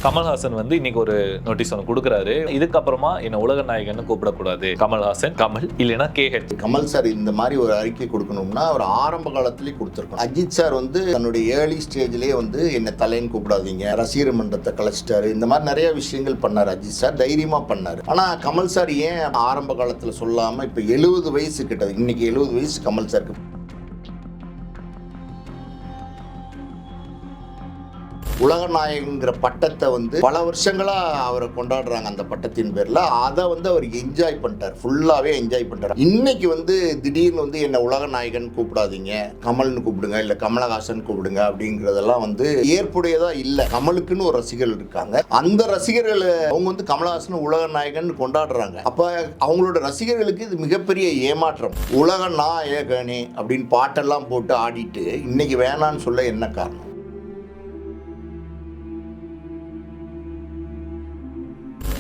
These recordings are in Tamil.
கமல்ஹாசன் வந்து இன்னைக்கு ஒரு நோட்டீஸ் ஒன்று கொடுக்குறாரு. இதுக்கப்புறமா என்ன உலக நாயகன்னு கூப்பிடக்கூடாது, கமல்ஹாசன் கமல் இல்லைன்னா KH. கமல் சார் இந்த மாதிரி ஒரு அறிக்கை கொடுக்கணும்னா அவர் ஆரம்ப காலத்திலேயே கொடுத்துருக்கணும். அஜித் சார் வந்து தன்னுடைய ஏர்லி ஸ்டேஜ்லேயே வந்து என்ன தலைன்னு கூப்பிடாதீங்க, ரசிகர் மன்றத்தை கலைச்சிட்டாரு, இந்த மாதிரி நிறைய விஷயங்கள் பண்ணார். அஜித் சார் தைரியமா பண்ணாரு. ஆனா கமல் சார் ஏன் ஆரம்ப காலத்துல சொல்லாம இப்ப 70 வயசு கிட்டது, இன்னைக்கு 70 வயசு கமல் சாருக்கு. உலகநாயகங்கிற பட்டத்தை வந்து பல வருஷங்களா அவரை கொண்டாடுறாங்க. அந்த பட்டத்தின் பேர்ல அதை வந்து அவர் என்ஜாய் பண்ணிட்டார், ஃபுல்லாவே என்ஜாய் பண்ணிட்டார். இன்னைக்கு வந்து திடீர்னு வந்து என்ன உலகநாயகன் கூப்பிடாதீங்க, கமல்னு கூப்பிடுங்க, இல்ல கமலஹாசன் கூப்பிடுங்க அப்படிங்கறதெல்லாம் வந்து ஏற்புடையதா இல்ல. கமலுக்குன்னு ஒரு ரசிகர்கள் இருக்காங்க. அந்த ரசிகர்கள் அவங்க வந்து கமலஹாசன் உலகநாயகன் கொண்டாடுறாங்க. அப்ப அவங்களோட ரசிகர்களுக்கு இது மிகப்பெரிய ஏமாற்றம். உலக நாயகனே அப்படின்னு பாட்டெல்லாம் போட்டு ஆடிட்டு இன்னைக்கு வேணான்னு சொல்ல என்ன காரணம்?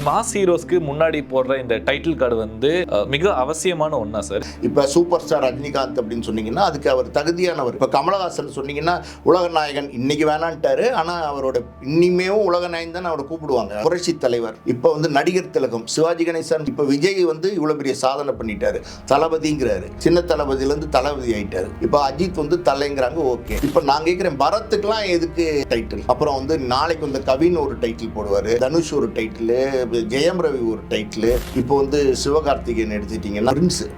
மாஸ் ஹீரோஸ்க்கு முன்னாடி போடுற இந்த டைட்டில் கார்டு வந்து மிக அவசியமான ஒன்றா சார்? இப்போ சூப்பர் ஸ்டார் ரஜினிகாந்த் அப்படின்னு சொன்னீங்கன்னா அதுக்கு அவர் தகுதியானவர். இப்போ கமலஹாசன் சொன்னீங்கன்னா உலக நாயகன் இன்னைக்கு வேணான்ட்டாரு, ஆனால் அவரோட இனிமேவும் உலக நாயகன் தான் அவரை கூப்பிடுவாங்க. புரட்சி தலைவர். இப்போ வந்து நடிகர் திலகம் சிவாஜி கணேசன். இப்போ விஜய் வந்து இவ்வளோ பெரிய சாதனை பண்ணிட்டாரு, தளபதிங்கிறாரு. சின்ன தளபதியிலேருந்து தளபதி ஆயிட்டாரு. இப்போ அஜித் வந்து தலைங்கிறாங்க. ஓகே, இப்போ நான் கேட்குறேன், பரத்துக்குலாம் எதுக்கு டைட்டில்? அப்புறம் வந்து நாளைக்கு வந்து கவின் ஒரு டைட்டில் போடுவார், தனுஷ் ஒரு டைட்டில், ஜெயம் ரவி ஒரு டைட்டில். இப்போ வந்து சிவகார்த்திகேயன் எடுத்துட்டீங்கன்னா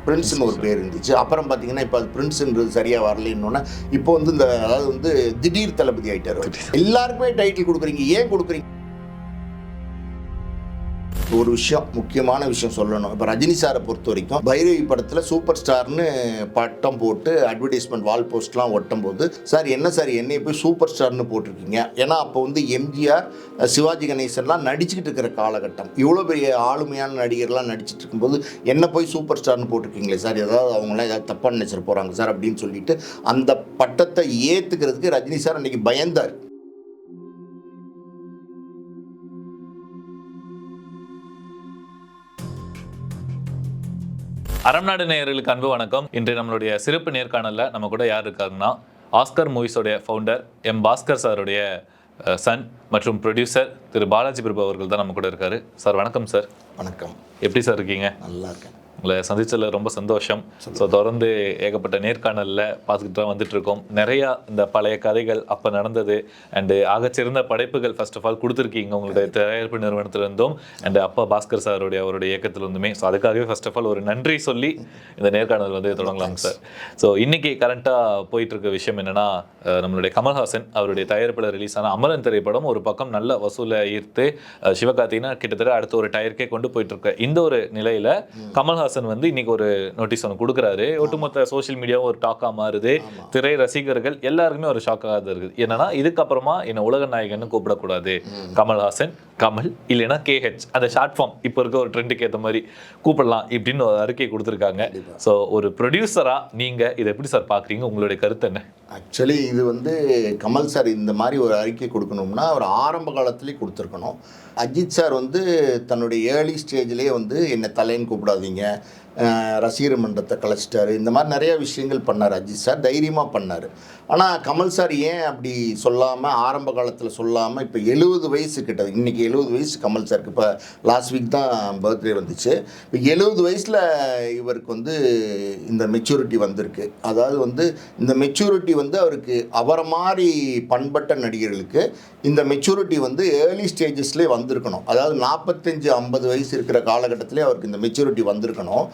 பிரின்ஸ்னு ஒரு பேர் இருந்துச்சு. அப்புறம் பார்த்தீங்கன்னா இப்போ அது பிரின்ஸ்ன்றது சரியா வரலன்னு இப்போ வந்து இந்த அதாவது வந்து திடீர் தளபதி ஆயிட்டாரு. எல்லாருக்குமே டைட்டில் கொடுக்குறீங்க, ஏன் கொடுக்குறீங்க? ஒரு விஷயம், முக்கியமான விஷயம் சொல்லணும். இப்போ ரஜினி சாரை பொறுத்த வரைக்கும் பைரவி படத்தில் சூப்பர் ஸ்டார்னு பட்டம் போட்டு அட்வர்டைஸ்மெண்ட் வால் போஸ்ட்லாம் ஒட்டும் போது, சார் என்ன சார் என்னை போய் சூப்பர் ஸ்டார்னு போட்டிருக்கீங்க? ஏன்னா அப்போ வந்து எம்ஜிஆர், சிவாஜி கணேசன்லாம் நடிச்சுக்கிட்டு இருக்கிற காலகட்டம். இவ்வளோ பெரிய ஆளுமையான நடிகர்லாம் நடிச்சுட்டு இருக்கும்போது என்ன போய் சூப்பர் ஸ்டார்னு போட்டிருக்கீங்களே சார், ஏதாவது அவங்களாம் ஏதாவது தப்பாக நினைச்சிட்டு போகிறாங்க சார் அப்படின்னு சொல்லிட்டு அந்த பட்டத்தை ஏற்றுக்கிறதுக்கு ரஜினி சார் அன்னைக்கு பயந்தார். அறம்நாடு நேயர்களுக்கு அன்பு வணக்கம். இன்று நம்மளுடைய சிறப்பு நேர்காணலில் நம்ம கூட யார் இருக்காருன்னா, ஆஸ்கர் மூவிஸோடைய ஃபவுண்டர் பாஸ்கர் சாருடைய சன் மற்றும் ப்ரொடியூசர் திரு பாலாஜி பிரபு அவர்கள் தான் நம்ம கூட இருக்காரு. சார் வணக்கம் சார். வணக்கம். எப்படி சார் இருக்கீங்க? நல்லா இருக்கேன். உங்களை சந்திச்சதில் ரொம்ப சந்தோஷம். ஸோ தொடர்ந்து ஏகப்பட்ட நேர்காணலில் பார்த்துக்கிட்டு தான் வந்துட்டு இருக்கோம். நிறையா இந்த பழைய கதைகள், அப்போ நடந்தது அண்டு ஆகச்சிறந்த படைப்புகள் ஃபர்ஸ்ட் ஆஃப் ஆல் கொடுத்துருக்கீங்க உங்களுடைய தயாரிப்பு நிறுவனத்திலிருந்தும் அண்டு அப்பா பாஸ்கர் சாருடைய அவருடைய இயக்கத்திலிருந்துமே. ஸோ அதுக்காகவே ஃபர்ஸ்ட் ஆஃப் ஆல் ஒரு நன்றி சொல்லி இந்த நேர்காணல் வந்து தொடங்கலாம் சார். ஸோ இன்னைக்கு கரண்ட்டாக போயிட்டு இருக்க விஷயம் என்னன்னா, நம்மளுடைய கமல்ஹாசன் அவருடைய தயாரிப்பில் ரிலீஸ் ஆன அமரன் திரைப்படம் ஒரு பக்கம் நல்ல வசூலை ஈர்த்து சிவகார்த்திகேயன் கிட்டத்தட்ட அடுத்த ஒரு டயருக்கே கொண்டு போயிட்டு இருக்க இந்த ஒரு நிலையில கமல்ஹாசன் வந்து இன்னைக்கு ஒரு நோட்டீஸ் ஒன்று கொடுக்குறாரு. ஒட்டுமொத்த சோசியல் மீடியாவும் ஒரு டாக்கா மாறுது. திரை ரசிகர்கள் எல்லாருக்குமே ஒரு ஷாக்காக இருக்குது. என்னன்னா, இதுக்கப்புறமா என்ன உலக நாயகன்னு கூப்பிடக்கூடாது, கமல்ஹாசன் கமல் இல்லைன்னா KH, அந்த ஷார்ட் ஃபார்ம் இப்போ இருக்க ஒரு ட்ரெண்டுக்கு ஏற்ற மாதிரி கூப்பிடலாம் இப்படின்னு ஒரு அறிக்கை கொடுத்துருக்காங்க. ஸோ ஒரு ப்ரொடியூசரா நீங்க இதை எப்படி சார் பார்க்குறீங்க? உங்களுடைய கருத்து என்ன? ஆக்சுவலி இது வந்து கமல் சார் இந்த மாதிரி ஒரு அறிக்கை கொடுக்கணும்னா அவர் ஆரம்ப காலத்திலேயே கொடுத்துருக்கணும். அஜித் சார் வந்து தன்னுடைய ஏர்லி ஸ்டேஜ்லேயே வந்து என்ன தலைன்னு கூப்பிடாதீங்க, ரசிகர் மன்றத்தை கலைச்சிட்டாரு, இந்த மாதிரி நிறைய விஷயங்கள் பண்ணார். அஜித் சார் தைரியமாக பண்ணார். ஆனால் கமல் சார் ஏன் அப்படி சொல்லாமல், ஆரம்ப காலத்தில் சொல்லாமல் இப்போ 70 வயசு கிட்டது, இன்றைக்கி 70 வயசு கமல் சாருக்கு. இப்போ லாஸ்ட் வீக் தான் பர்த்டே வந்துச்சு. இப்போ 70 வயசில் இவருக்கு வந்து இந்த மெச்சூரிட்டி வந்திருக்கு. அதாவது வந்து இந்த மெச்சூரிட்டி வந்து அவருக்கு அவரை மாதிரி பண்பட்ட நடிகர்களுக்கு இந்த மெச்சூரிட்டி வந்து ஏர்லி ஸ்டேஜஸ்லேயே வந்திருக்கணும். அதாவது 45-50 வயசு இருக்கிற காலகட்டத்திலே அவருக்கு இந்த மெச்சூரிட்டி வந்திருக்கணும்.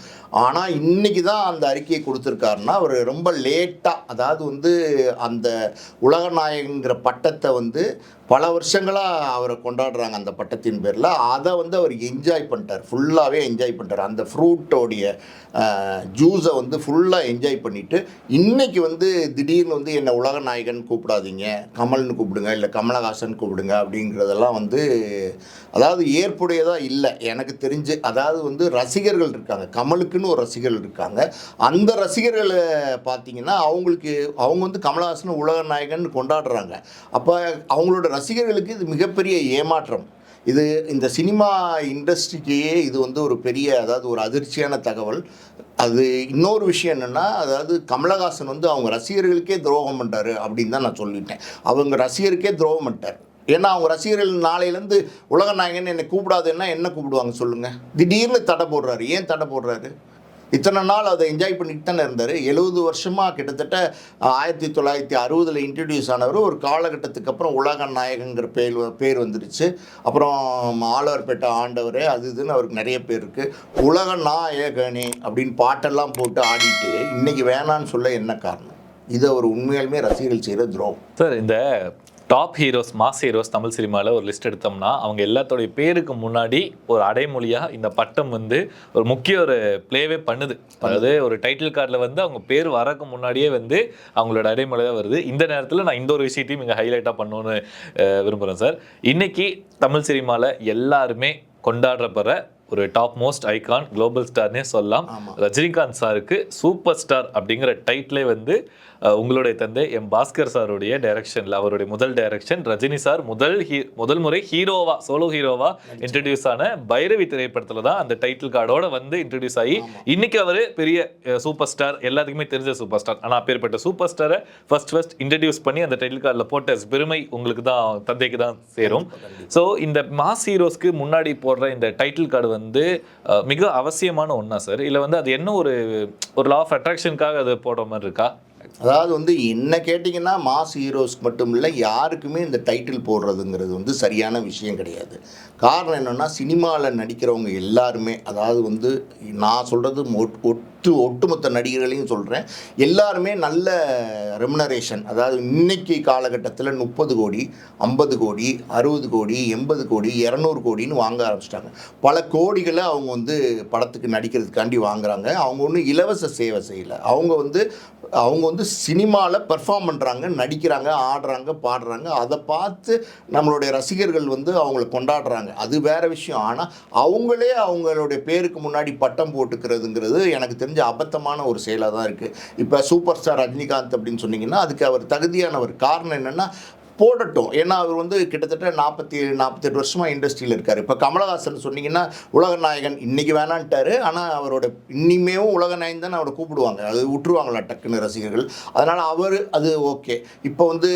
ஆனால் இன்றைக்கி தான் அந்த அறிக்கையை கொடுத்துருக்காருன்னா அவர் ரொம்ப லேட்டாக, அதாவது வந்து அந்த உலகநாயகங்கிற பட்டத்தை வந்து பல வருஷங்களாக அவரை கொண்டாடுறாங்க அந்த பட்டத்தின் பேரில். அதை வந்து அவர் என்ஜாய் பண்ணிட்டார், ஃபுல்லாகவே என்ஜாய் பண்ணிட்டார். அந்த ஃப்ரூட்டோடைய ஜூஸை வந்து ஃபுல்லாக என்ஜாய் பண்ணிவிட்டு இன்றைக்கி வந்து திடீர்னு வந்து என்னை உலக நாயகன் கூப்பிடாதீங்க, கமல்னு கூப்பிடுங்க, இல்லை கமலஹாசன் கூப்பிடுங்க அப்படிங்கிறதெல்லாம் வந்து அதாவது ஏற்புடையதாக இல்லை எனக்கு தெரிஞ்சு. அதாவது வந்து ரசிகர்கள் இருக்காங்க, கமலுக்குன்னு ஒரு ரசிகர்கள் இருக்காங்க. அந்த ரசிகர்களை பார்த்தீங்கன்னா அவங்க வந்து கமலஹாசன் உலக நாயகன் கொண்டாடுறாங்க. அப்போ அவங்களோட ரசிகர்களுக்கு இது மிகப்பெரிய ஏமாற்றம். இது இந்த சினிமா இண்டஸ்ட்ரிக்கே இது வந்து ஒரு பெரிய, அதாவது ஒரு அதிர்ச்சியான தகவல். அது இன்னொரு விஷயம் என்னென்னா, அதாவது கமலஹாசன் வந்து அவங்க ரசிகர்களுக்கே துரோகம் பண்ணிட்டாரு அப்படின்னு தான் நான் சொல்லிட்டேன். அவங்க ரசிகருக்கே துரோகம் பண்ணிட்டார். ஏன்னா அவங்க ரசிகர்கள் நாளையிலேருந்து உலக நாயகன் என்னை கூப்பிடாதுன்னா என்ன கூப்பிடுவாங்க சொல்லுங்கள்? திடீர்னு தடை போடுறாரு. ஏன் தடை போடுறாரு? இத்தனை நாள் அதை என்ஜாய் பண்ணிட்டு தானே இருந்தார். 70 வருஷமாக கிட்டத்தட்ட 1960 இன்ட்ரடியூஸ் ஆனவர் ஒரு காலகட்டத்துக்கு அப்புறம் உலக நாயகங்கிற பேர் வந்துருச்சு. அப்புறம் ஆழ்வார்பேட்டை ஆண்டவர் அது இதுன்னு அவருக்கு நிறைய பேர் இருக்குது. உலக நாயகனே அப்படின்னு பாட்டெல்லாம் போட்டு ஆடிட்டு இன்றைக்கி வேணான்னு சொல்ல என்ன காரணம்? இதை ஒரு உண்மையாலுமே ரசிகர்கள் செய்கிற துரோகம் சார். இந்த top heroes, mass heroes Tamil சினிமாவில் ஒரு லிஸ்ட் எடுத்தோம்னா அவங்க எல்லாத்தோடைய பேருக்கு முன்னாடி ஒரு அடைமொழியாக இந்த பட்டம் வந்து ஒரு முக்கிய ஒரு ப்ளேவே பண்ணுது. அதாவது ஒரு டைட்டில் கார்டில் வந்து அவங்க பேர் வரக்கு முன்னாடியே வந்து அவங்களோட அடைமொழி தான் வருது. இந்த நேரத்தில் நான் இந்த ஒரு விஷயத்தையும் இங்கே ஹைலைட்டாக பண்ணணும்னு விரும்புகிறேன் சார். இன்னைக்கு தமிழ் சினிமாவில் எல்லாருமே கொண்டாடுறப்படுற ஒரு டாப் மோஸ்ட் ஐகான், குளோபல் ஸ்டார்னே சொல்லலாம், ரஜினிகாந்த் சாருக்கு சூப்பர் ஸ்டார் அப்படிங்கிற டைட்டிலே வந்து உங்களுடைய தந்தை எம் பாஸ்கர் சாருடைய டைரக்ஷனில், அவருடைய முதல் டைரக்ஷன், ரஜினி சார் முதல் முறை ஹீரோவா, சோலோ ஹீரோவா இன்ட்ரடியூஸ் ஆன பைரவி திரைப்படத்தில் தான் அந்த டைட்டில் கார்டோட வந்து இன்ட்ரடியூஸ் ஆகி இன்னைக்கு அவர் பெரிய சூப்பர் ஸ்டார், எல்லாத்துக்குமே தெரிஞ்ச சூப்பர் ஸ்டார். ஆனால் அப்பேற்பட்ட சூப்பர் ஸ்டாரை ஃபர்ஸ்ட் இன்ட்ரடியூஸ் பண்ணி அந்த டைட்டில் கார்டில் போட்ட பெருமை உங்களுக்கு தான், தந்தைக்கு தான் சேரும். ஸோ இந்த மாஸ் ஹீரோஸ்க்கு முன்னாடி போடுற இந்த டைட்டில் கார்டு வந்து மிக அவசியமான ஒன்றா சார்? இல்லை வந்து அது என்ன ஒரு லா ஆஃப் அட்ராக்ஷனுக்காக அது போடுற மாதிரி இருக்கா? அதாவது வந்து என்ன கேட்டிங்கன்னா மாஸ் ஹீரோஸ்க்கு மட்டும் இல்லை, யாருக்குமே இந்த டைட்டில் போடுறதுங்கிறது வந்து சரியான விஷயம் கிடையாது. காரணம் என்னென்னா சினிமாவில் நடிக்கிறவங்க எல்லாருமே, அதாவது வந்து நான் சொல்கிறது ஒட்டுமொத்த நடிகர்களையும் சொல்கிறேன், எல்லாருமே நல்ல ரெமுனரேஷன், அதாவது இன்னைக்கு காலகட்டத்தில் 30 கோடி 50 கோடி 60 கோடி 80 கோடி 200 கோடின்னு வாங்க ஆரம்பிச்சிட்டாங்க. பல கோடிகளை அவங்க வந்து படத்துக்கு நடிக்கிறதுக்காண்டி வாங்குறாங்க. அவங்க ஒன்றும் இலவச சேவை செய்யலை. அவங்க வந்து சினிமாவில் பெர்ஃபார்ம் பண்ணுறாங்க, நடிக்கிறாங்க, ஆடுறாங்க, பாடுறாங்க. அதை பார்த்து நம்மளுடைய ரசிகர்கள் வந்து அவங்கள கொண்டாடுறாங்க. அது வேறு விஷயம். ஆனால் அவங்களே அவங்களுடைய பேருக்கு முன்னாடி பட்டம் போட்டுக்கிறதுங்கிறது எனக்கு தெரிஞ்ச அபத்தமான ஒரு செயலாக தான் இருக்குது. இப்போ சூப்பர் ஸ்டார் ரஜினிகாந்த் அப்படின்னு சொன்னீங்கன்னா அதுக்கு அவர் தகுதியானவர். காரணம் என்னென்னா போடட்டும். ஏன்னா அவர் வந்து கிட்டத்தட்ட 48 வருஷமாக இண்டஸ்ட்ரியில் இருக்கார். இப்போ கமலஹாசன் சொன்னீங்கன்னா உலக நாயகன் இன்றைக்கி வேணான்ட்டார். ஆனால் அவரோட இன்னிமேவும் உலக நாயகன் தான் அவரை கூப்பிடுவாங்க. அது விட்டுருவாங்களா டக்குன்னு ரசிகர்கள்? அதனால் அவர் அது ஓகே. இப்போ வந்து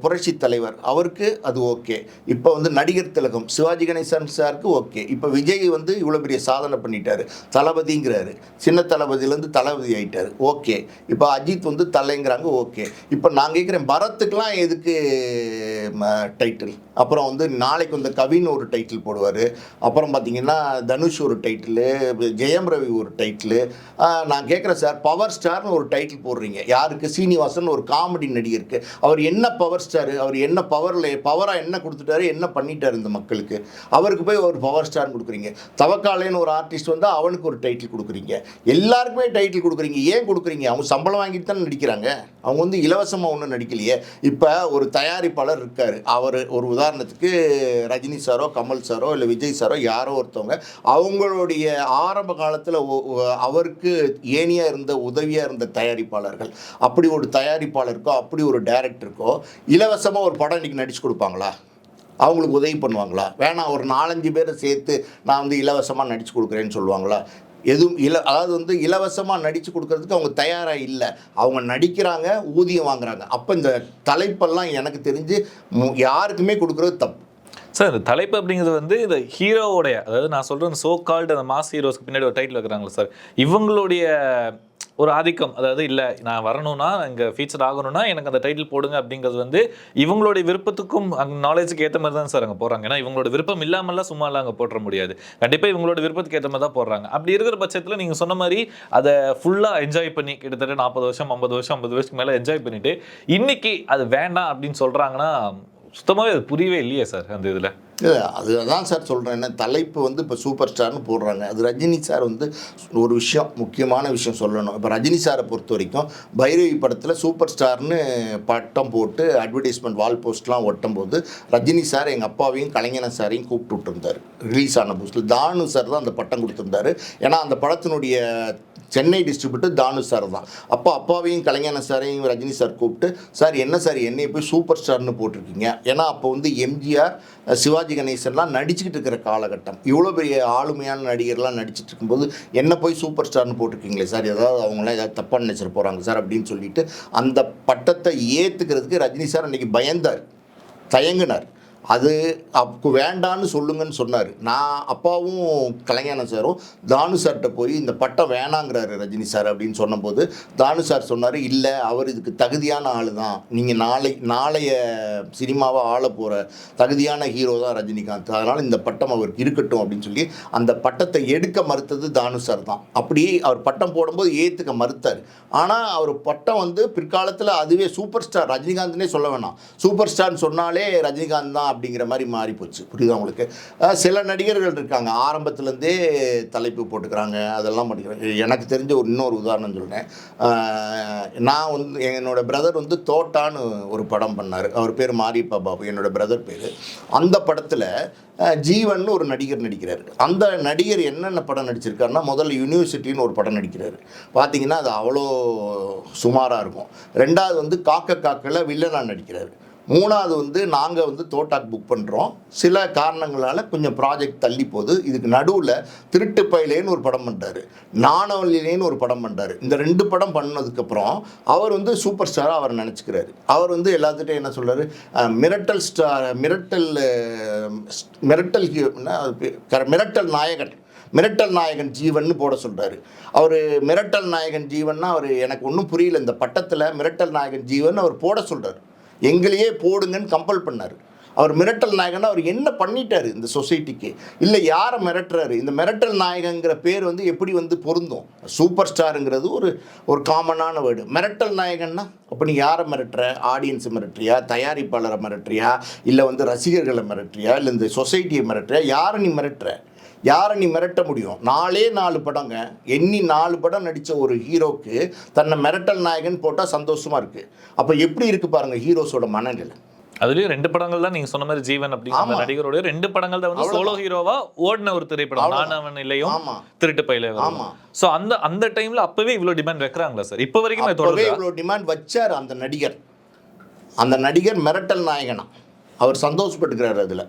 புரட்சி தலைவர் அவருக்கு அது ஓகே. இப்போ வந்து நடிகர் திலகம் சிவாஜி கணேசன் சாருக்கு ஓகே. இப்போ விஜய் வந்து இவ்வளோ பெரிய சாதனை பண்ணிட்டார், தளபதிங்கிறாரு. சின்ன தளபதியிலேருந்து தளபதி ஆகிட்டார், ஓகே. இப்போ அஜித் வந்து தலைங்கிறாங்க, ஓகே. இப்போ நான் கேட்குறேன், பரத்துக்கெலாம் எதுக்கு டைட்டில்? அப்புறம் வந்து நாளைக்கு வந்து கவின் ஒரு டைட்டில் போடுவார். அப்புறம் பார்த்தீங்கன்னா தனுஷ் ஒரு டைட்டிலு, ஜெயம் ரவி ஒரு டைட்டிலு. நான் கேட்குறேன் சார், பவர் ஸ்டார்னு ஒரு டைட்டில் போடுறீங்க. யாருக்கு? சீனிவாசன் ஒரு காமெடி நடிகருக்கு. அவர் என்ன பவர் ஸ்டாரு? அவர் என்ன பவராக என்ன கொடுத்துட்டாரு, என்ன பண்ணிட்டார் இந்த மக்களுக்கு? அவருக்கு போய் ஒரு பவர் ஸ்டார்னு கொடுக்குறீங்க. தவக்காலேன்னு ஒரு ஆர்டிஸ்ட் வந்து அவனுக்கு ஒரு டைட்டில் கொடுக்குறீங்க. எல்லாருக்குமே டைட்டில் கொடுக்குறீங்க. ஏன் கொடுக்குறீங்க? அவங்க சம்பளம் வாங்கிட்டு தானே நடிக்கிறாங்க. அவங்க வந்து இலவசமாக ஒன்றும் நடிக்கலையே. இப்போ ஒரு தயாரிப்பாளர் இருக்கார். அவர் ஒரு உதாரணத்துக்கு ரஜினி சாரோ கமல் சாரோ இல்லை விஜய் சாரோ யாரோ ஒருத்தவங்க, அவங்களுடைய ஆரம்ப காலத்தில் அவருக்கு ஏனியாக இருந்த உதவியாக இருந்த தயாரிப்பாளர்கள், அப்படி ஒரு தயாரிப்பாளருக்கோ அப்படி ஒரு டைரக்டருக்கோ இலவசமாக ஒரு படம் இன்றைக்கி நடிச்சு கொடுப்பாங்களா? அவங்களுக்கு உதவி பண்ணுவாங்களா? வேணாம், ஒரு 4-5 பேரை சேர்த்து நான் வந்து இலவசமாக நடித்து கொடுக்குறேன்னு சொல்லுவாங்களா? எதுவும் அதாவது வந்து இலவசமாக நடித்து கொடுக்கறதுக்கு அவங்க தயாராக இல்லை. அவங்க நடிக்கிறாங்க, ஊதியம் வாங்குறாங்க. அப்போ இந்த தலைப்பெல்லாம் எனக்கு தெரிஞ்சு யாருக்குமே கொடுக்குறது தப்பு சார். இந்த தலைப்பு அப்படிங்கிறது வந்து இந்த ஹீரோவோடைய, அதாவது நான் சொல்கிறேன் சோ கால்டு அந்த மாஸ் ஹீரோஸ்க்கு பின்னாடி ஒரு டைட்டில் வைக்கிறாங்களா சார், இவங்களுடைய ஒரு ஆதிக்கம். அதாவது இல்லை நான் வரணும்னா, இங்கே ஃபீச்சர் ஆகணும்னா எனக்கு அந்த டைட்டில் போடுங்க அப்படிங்கிறது வந்து இவங்களுடைய விருப்பத்துக்கும் அங்கே நாலேஜுக்கு ஏற்ற மாதிரி தான் சார் அங்கே போடுறாங்க. ஏன்னா இவங்களோட விருப்பம் இல்லாமல்லாம் சும்மாலாம் அங்கே போட்டுற முடியாது. கண்டிப்பாக இவங்களோட விருப்பத்துக்கு ஏற்ற மாதிரி தான் போடுறாங்க. அப்படி இருக்கிற பட்சத்தில் நீங்கள் சொன்ன மாதிரி அதை ஃபுல்லாக என்ஜாய் பண்ணி கிட்டத்தட்ட 40 வருஷம் 50 வருஷத்துக்கு மேலே என்ஜாய் பண்ணிவிட்டு இன்னைக்கு அது வேண்டாம் அப்படின்னு சொல்கிறாங்கன்னா சுத்தமாகவே அது புரியவே இல்லையே சார் அந்த இதில். இல்லை, அதுதான் சார் சொல்கிறேன். என்ன தலைப்பு வந்து இப்போ சூப்பர் ஸ்டார்னு போடுறாங்க. அது ரஜினி சார் வந்து ஒரு விஷயம், முக்கியமான விஷயம் சொல்லணும். இப்போ ரஜினி சாரை பொறுத்த வரைக்கும் பைரவி படத்தில் சூப்பர் ஸ்டார்னு பட்டம் போட்டு அட்வர்டைஸ்மெண்ட் வால் போஸ்ட்லாம் ஒட்டும் போது ரஜினி சார் எங்கள் அப்பாவையும் கலைஞன சாரையும் கூப்பிட்டு விட்டுருந்தார். ரிலீஸ் ஆன புதுசில் தானு சார் தான் அந்த பட்டம் கொடுத்துருந்தாரு. ஏன்னா அந்த படத்தினுடைய சென்னை டிஸ்ட்ரிபியூட்டர் தானு சார் தான். அப்போ அப்பாவையும் கலைஞன சாரையும் ரஜினி சார் கூப்பிட்டு, சார் என்ன சார் என்னையை போய் சூப்பர் ஸ்டார்னு போட்டிருக்கீங்க? ஏன்னா அப்போ வந்து எம்ஜிஆர் சிவாஜி கணேசன்லாம் நடிச்சுக்கிட்டு இருக்கிற காலகட்டம். இவ்வளோ பெரிய ஆளுமையான நடிகர்லாம் நடிச்சிட்டு இருக்கும்போது என்ன போய் சூப்பர் ஸ்டார்னு போட்டிருக்கீங்களே சார், ஏதாவது அவங்களாம் ஏதாவது தப்பாக நினச்சிட்டு போகிறாங்க சார் அப்படின்னு சொல்லிட்டு அந்த பட்டத்தை ஏற்றுக்கிறதுக்கு ரஜினி சார் அன்றைக்கி பயந்தார், தயங்கினார். அது அப்போ வேண்டான்னு சொல்லுங்கன்னு சொன்னார். நான் அப்பாவும் கலைஞான சாரும் தானு சார்கிட்ட போய் இந்த பட்டம் வேணாங்கிறாரு ரஜினி சார் அப்படின்னு சொன்னபோது தானு சார் சொன்னார், இல்லை அவர் இதுக்கு தகுதியான ஆள் தான், நீங்கள் நாளைய சினிமாவை ஆள போகிற தகுதியான ஹீரோ தான் ரஜினிகாந்த், அதனால் இந்த பட்டம் அவருக்கு இருக்கட்டும் அப்படின்னு சொல்லி அந்த பட்டத்தை எடுக்க மறுத்தது தானு சார் தான். அப்படியே அவர் பட்டம் போடும்போது ஏற்றுக்க மறுத்தார். ஆனால் அவர் பட்டம் வந்து பிற்காலத்தில் அதுவே சூப்பர் ஸ்டார் ரஜினிகாந்த்னே சொல்ல வேணாம், சூப்பர் ஸ்டார்னு சொன்னாலே ரஜினிகாந்த் தான் அப்படிங்கிற மாதிரி மாறி போச்சு. புரியுதா உங்களுக்கு? சில நடிகர்கள் இருக்காங்க ஆரம்பத்துலேருந்தே தலைப்பு போட்டுக்கிறாங்க, அதெல்லாம் பண்ணிக்கிறாங்க. எனக்கு தெரிஞ்ச இன்னொரு உதாரணம் சொல்கிறேன். நான் வந்து என்னோடய பிரதர் வந்து தோட்டான்னு ஒரு படம் பண்ணார். அவர் பேர் மாரியப்பா பாபு, என்னோடய பிரதர் பேர். அந்த படத்தில் ஜீவன் ஒரு நடிகர் நடிக்கிறார். அந்த நடிகர் என்னென்ன படம் நடிச்சிருக்காருன்னா, முதல்ல யூனிவர்சிட்டின்னு ஒரு படம் நடிக்கிறார். பார்த்தீங்கன்னா அது அவ்வளோ சுமாராக இருக்கும். ரெண்டாவது வந்து காக்க காக்கல வில்லனாக நடிக்கிறார். மூணாவது வந்து நாங்கள் வந்து தோட்டாக்கு புக் பண்ணுறோம், சில காரணங்களால் கொஞ்சம் ப்ராஜெக்ட் தள்ளி போகுது. இதுக்கு நடுவில் திருட்டு பயிலேன்னு ஒரு படம் பண்ணுறாரு, நாணவல்லிலேன்னு ஒரு படம் பண்ணுறாரு. இந்த 2 படம் பண்ணதுக்கப்புறம் அவர் வந்து சூப்பர் ஸ்டாராக அவர் நினச்சிக்கிறாரு. அவர் வந்து எல்லாத்துட்டையும் என்ன சொல்கிறாரு, மிரட்டல் ஸ்டார், மிரட்டல் நாயகன், மிரட்டல் நாயகன் ஜீவன் போட சொல்கிறாரு. அவர் மிரட்டல் நாயகன் ஜீவன்னா அவர் எனக்கு ஒன்றும் புரியல, இந்த பட்டத்தில் மிரட்டல் நாயகன் ஜீவன் அவர் போட சொல்கிறார். எங்களையே போடுங்கன்னு கம்பல் பண்ணார். அவர் மிரட்டல் நாயகன் அவர் என்ன பண்ணிட்டாரு இந்த சொசைட்டிக்கு? இல்லை யாரை மிரட்டுறாரு? இந்த மிரட்டல் நாயகங்கிற பேர் வந்து எப்படி வந்து பொருந்தும்? சூப்பர் ஸ்டாருங்கிறது ஒரு காமனான வேர்டு. மிரட்டல் நாயகன்னா அப்போ நீ யாரை மிரட்டுற? ஆடியன்ஸை மிரட்டுறியா, தயாரிப்பாளரை மிரட்டுறியா, இல்லை வந்து ரசிகர்களை மிரட்டுறியா, இல்லை இந்த சொசைட்டியை மிரட்டுறியா? யாரை நீ மிரட்டுற? யாரை நீ மிரட்ட முடியும்? 4 படங்க, எண்ணி 4 படம் நடித்த ஒரு ஹீரோக்கு தன்னை மிரட்டல் நாயகன் போட்டால் சந்தோஷமாக இருக்குது. அப்போ எப்படி இருக்குது பாருங்கள் ஹீரோஸோட மனநிலை. அதுலயும் 2 படங்கள் தான் நீங்க சொன்ன மாதிரி ஜீவன் அப்படிங்கிற நடிகரோட 2 படங்கள் தான் வந்து சோலோ ஹீரோவா ஓடின ஒரு திரைப்படம். நானவன் இல்லையும் திருட்டு பயில. சோ அந்த டைம்ல அப்பவே இவ்வளவு டிமாண்ட் வைக்கிறாங்களா சார்? இப்போ வரைக்கும் இவ்வளவு டிமாண்ட் வச்சார் அந்த நடிகர். அந்த நடிகர் மிரட்டல் நாயகனா அவர் சந்தோஷப்பட்டுக்கிறார். அதில்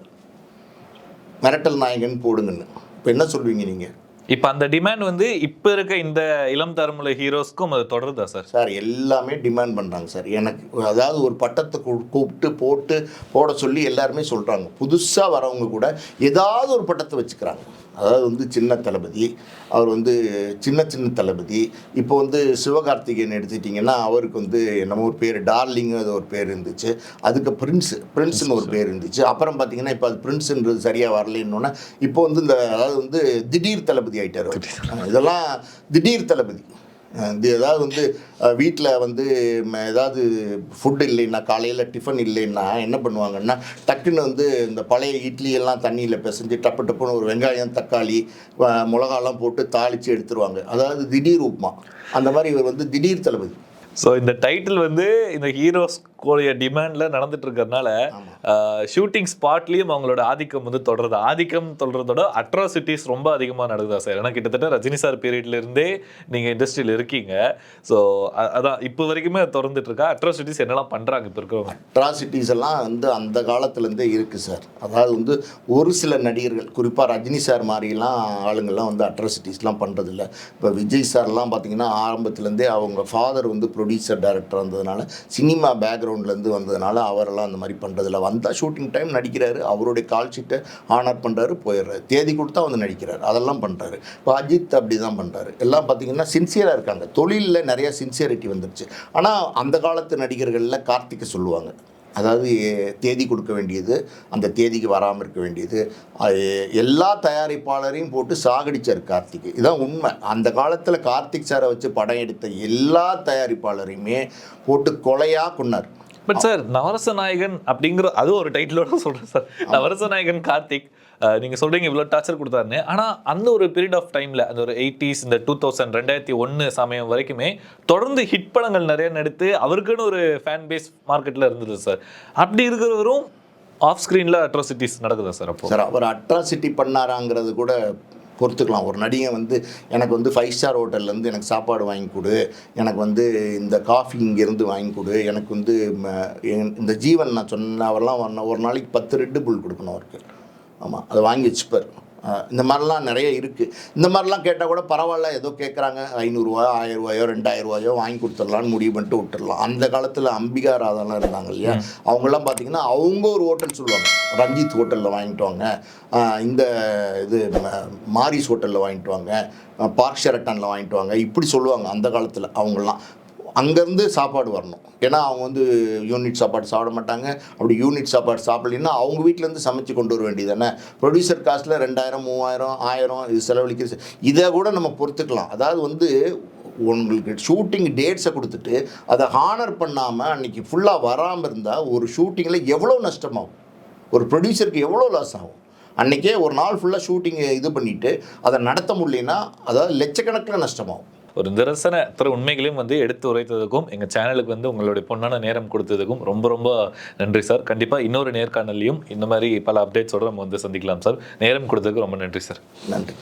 மிரட்டல் நாயகன் போடுங்கன்னு இப்போ என்ன சொல்வீங்க நீங்கள்? இப்போ அந்த டிமாண்ட் வந்து இப்போ இருக்க இந்த இளம் தலைமுறை ஹீரோஸ்க்கும் அது தொடருதா சார்? சார் எல்லாமே டிமாண்ட் பண்ணுறாங்க சார். எனக்கு அதாவது ஒரு பட்டத்தை கூப்பிட்டு போட சொல்லி எல்லாருமே சொல்கிறாங்க. புதுசாக வரவங்க கூட ஏதாவது ஒரு பட்டத்தை வச்சுக்கிறாங்க. அதாவது வந்து சின்ன தளபதி, அவர் வந்து சின்ன தளபதி. இப்போ வந்து சிவகார்த்திகேயன் எடுத்துக்கிட்டிங்கன்னா அவருக்கு வந்து என்னமோ ஒரு பேர் டார்லிங் அது ஒரு பேர் இருந்துச்சு. அதுக்கு பிரின்ஸ்னு ஒரு பேர் இருந்துச்சு. அப்புறம் பார்த்தீங்கன்னா இப்போ அது பிரின்ஸுன்றது சரியாக வரலன்னொன்னே இப்போ வந்து இந்த அதாவது வந்து திடீர் தளபதி ஆகிட்டார். இதெல்லாம் திடீர் தளபதி. ஏதாவது வந்து வீட்டில் வந்து ஏதாவது ஃபுட்டு இல்லைன்னா, காலையில் டிஃபன் இல்லைன்னா என்ன பண்ணுவாங்கன்னா, டக்குன்னு வந்து இந்த பழைய இட்லியெல்லாம் தண்ணியில் பிசைஞ்சு டப்புன்னு ஒரு வெங்காயம், தக்காளி, மிளகாலாம் போட்டு தாளித்து எடுத்துருவாங்க. அதாவது திடீர் உப்புமா. அந்த மாதிரி இவர் வந்து திடீர் தளபதி. ஸோ இந்த டைட்டில் வந்து இந்த ஹீரோஸ் கோடைய டிமாண்ட்ல நடந்துட்டு இருக்கிறதுனால ஷூட்டிங் ஸ்பாட்லேயும் அவங்களோட ஆதிக்கம் வந்து தொடருது. ஆதிக்கம் தொடர்றதோட அட்ராசிட்டிஸ் ரொம்ப அதிகமாக நடக்குதா சார்? ஏன்னா கிட்டத்தட்ட ரஜினி சார் பீரியட்லேருந்தே நீங்கள் இண்டஸ்ட்ரியில் இருக்கீங்க. ஸோ அதான் இப்போ வரைக்குமே தொடர்ந்துட்டு இருக்கா? அட்ராசிட்டிஸ் என்னெல்லாம் பண்ணுறாங்க இப்போ இருக்கிறவங்க? அட்ராசிட்டிஸ் எல்லாம் வந்து அந்த காலத்துலேருந்தே இருக்குது சார். அதாவது வந்து ஒரு சில நடிகர்கள், குறிப்பாக ரஜினி சார் மாதிரிலாம் ஆளுங்கள்லாம் வந்து அட்ராசிட்டிஸ்லாம் பண்ணுறதில்ல. இப்போ விஜய் சார்லாம் பார்த்தீங்கன்னா ஆரம்பத்துலேருந்தே அவங்க ஃபாதர் வந்து ப்ரொடியூசர் டைரக்டர் வந்ததுனால, சினிமா பேக்ரவுண்ட்லேருந்து வந்ததுனால அவரெல்லாம் அந்த மாதிரி பண்ணுறதில்ல. வந்தால் ஷூட்டிங் டைம் நடிக்கிறாரு, அவருடைய கால் ஷீட்டை ஆனர் பண்ணுறாரு, போயிடுறாரு. தேதி கொடுத்தா வந்து நடிக்கிறார், அதெல்லாம் பண்ணுறாரு. இப்போ அஜித் அப்படி தான் பண்ணுறாரு. எல்லாம் பார்த்திங்கன்னா சின்சியராக இருக்காங்க. தொழிலில் நிறையா சின்சியரிட்டி வந்துருச்சு. ஆனால் அந்த காலத்து நடிகர்களில் கார்த்திகை சொல்லுவாங்க, அதாவது தேதி கொடுக்க வேண்டியது, அந்த தேதிக்கு வராமல் இருக்க வேண்டியது, எல்லா தயாரிப்பாளரையும் போட்டு சாகடிச்சார் கார்த்திக். இதுதான் உண்மை. அந்த காலத்தில் கார்த்திக் சாரை வச்சு படம் எடுத்த எல்லா தயாரிப்பாளரையுமே போட்டு கொலையாக கொன்னார். பட் சார் நவரச நாயகன் அப்படிங்கிற அது ஒரு டைட்டிலோட சொல்கிறேன் சார். நவரச நாயகன் கார்த்திக் நீங்கள் சொல்கிறீங்க இவ்வளோ டார்ச்சர் கொடுத்தாருன்னு. ஆனால் அந்த ஒரு பீரியட் ஆஃப் டைமில் அந்த ஒரு 80s, இந்த 2000, 2001 சமயம் வரைக்குமே தொடர்ந்து ஹிட் படங்கள் நிறைய நடித்து அவருக்குன்னு ஒரு ஃபேன் பேஸ் மார்க்கெட்டில் இருந்தது சார். அப்படி இருக்கிறவரும் ஆஃப் ஸ்க்ரீனில் அட்ராசிட்டிஸ் நடக்குதா சார்? அப்போ சார் அவர் அட்ராசிட்டி பண்ணாராங்கிறது கூட பொறுத்துக்கலாம். ஒரு நடிகை வந்து எனக்கு வந்து 5 ஸ்டார் ஹோட்டல்லேருந்து எனக்கு சாப்பாடு வாங்கி கொடு, எனக்கு வந்து இந்த காஃபி இங்கேருந்து வாங்கி கொடு, எனக்கு வந்து இந்த ஜீவன் நான் சொன்ன அவரெல்லாம் ஒரு நாளைக்கு 10 ரெட் புல் கொடுக்கணும் அவருக்கு. ஆமாம், அதை வாங்கி வச்சுப்பார். இந்த மாதிரிலாம் நிறைய இருக்குது. இந்த மாதிரிலாம் கேட்டால் கூட பரவாயில்ல, ஏதோ கேட்குறாங்க, 500 1000 2000 வாங்கி கொடுத்துடலான்னு முடிவு பண்ணிட்டு விட்டுடலாம். அந்த காலத்தில் அம்பிகா ராதாலாம் இருந்தாங்க இல்லையா, அவங்கெல்லாம் பார்த்தீங்கன்னா அவங்க ஒரு ஹோட்டல் சொல்லுவாங்க, ரஞ்சித் ஹோட்டலில் வாங்கிட்டு வாங்க, இந்த இது மாரிஸ் ஹோட்டலில் வாங்கிட்டு வாங்க, பார்க் ஷெரட்டானில் வாங்கிட்டு வாங்க, இப்படி சொல்லுவாங்க அந்த காலத்தில். அவங்கெல்லாம் அங்கேருந்து சாப்பாடு வரணும். ஏன்னா அவங்க வந்து யூனிட் சாப்பாடு சாப்பிட மாட்டாங்க. அப்படி யூனிட் சாப்பாடு சாப்பிடலைன்னா அவங்க வீட்டிலேருந்து சமைச்சு கொண்டு வர வேண்டியது தானே. ப்ரொடியூசர் காஸ்ட்டில் 2000 3000 1000 இது செலவழிக்கிறது, இதை கூட நம்ம பொறுத்துக்கலாம். அதாவது வந்து உங்களுக்கு ஷூட்டிங் டேட்ஸை கொடுத்துட்டு அதை ஹானர் பண்ணாமல் அன்றைக்கி ஃபுல்லாக வராமல் இருந்தால் ஒரு ஷூட்டிங்கில் எவ்வளோ நஷ்டமாகும், ஒரு ப்ரொடியூசருக்கு எவ்வளோ லாஸ் ஆகும். அன்றைக்கே ஒரு நாள் ஃபுல்லாக ஷூட்டிங்கை இது பண்ணிவிட்டு அதை நடத்த முடியலன்னா அதாவது லட்சக்கணக்கில் நஷ்டமாகும். ஒரு நிரசன உண்மைகளையும் வந்து எடுத்து உரைத்ததுக்கும் எங்கள் சேனலுக்கு வந்து உங்களுடைய பொன்னான நேரம் கொடுத்ததுக்கும் ரொம்ப ரொம்ப நன்றி சார். கண்டிப்பாக இன்னொரு நேர்காணலையும் இந்த மாதிரி பல அப்டேட்ஸோடு நம்ம வந்து சந்திக்கலாம் சார். நேரம் கொடுத்ததுக்கு ரொம்ப நன்றி சார். நன்றி.